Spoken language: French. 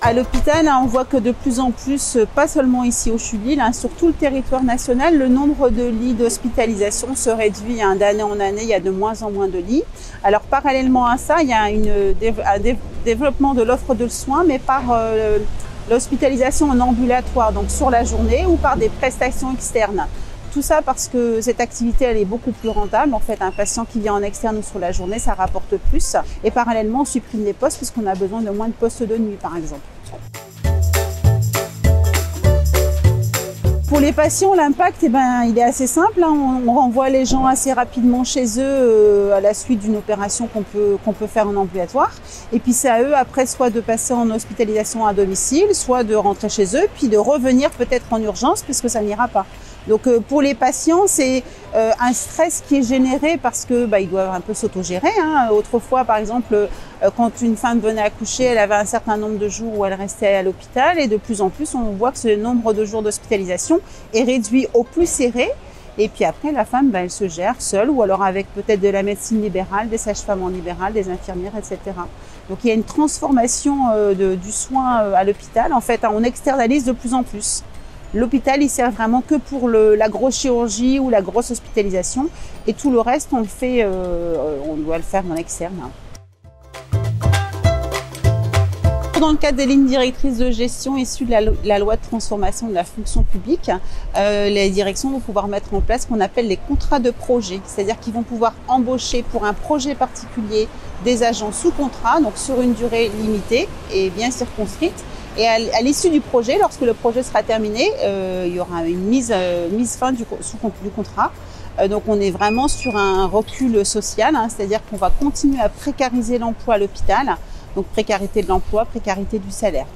À l'hôpital, on voit que de plus en plus, pas seulement ici au CHULIL, sur tout le territoire national, le nombre de lits d'hospitalisation se réduit d'année en année, il y a de moins en moins de lits. Alors parallèlement à ça, il y a un développement de l'offre de soins, mais par l'hospitalisation en ambulatoire, donc sur la journée, ou par des prestations externes. Tout ça parce que cette activité, elle est beaucoup plus rentable. En fait, un patient qui vient en externe ou sur la journée, ça rapporte plus. Et parallèlement, on supprime les postes puisqu'on a besoin de moins de postes de nuit, par exemple. Pour les patients, l'impact, il est assez simple. On renvoie les gens assez rapidement chez eux à la suite d'une opération qu'on peut faire en ambulatoire. Et puis c'est à eux après soit de passer en hospitalisation à domicile, soit de rentrer chez eux, puis de revenir peut-être en urgence puisque ça n'ira pas. Donc pour les patients, c'est un stress qui est généré parce que ils doivent un peu s'autogérer. Autrefois, par exemple, quand une femme venait accoucher, elle avait un certain nombre de jours où elle restait à l'hôpital, et de plus en plus, on voit que ce nombre de jours d'hospitalisation est réduit au plus serré. Et puis après, la femme, elle se gère seule, ou alors avec peut-être de la médecine libérale, des sages-femmes en libéral, des infirmières, etc. Donc il y a une transformation du soin à l'hôpital. En fait, on externalise de plus en plus. L'hôpital, il sert vraiment que pour la grosse chirurgie ou la grosse hospitalisation, et tout le reste, on doit le faire en externe. Dans le cadre des lignes directrices de gestion issues de la loi de transformation de la fonction publique, les directions vont pouvoir mettre en place ce qu'on appelle les contrats de projet. C'est-à-dire qu'ils vont pouvoir embaucher pour un projet particulier des agents sous contrat, donc sur une durée limitée et bien circonscrite. Et à l'issue du projet, lorsque le projet sera terminé, il y aura une mise fin du contrat. Donc on est vraiment sur un recul social, c'est-à-dire qu'on va continuer à précariser l'emploi à l'hôpital. Donc précarité de l'emploi, précarité du salaire.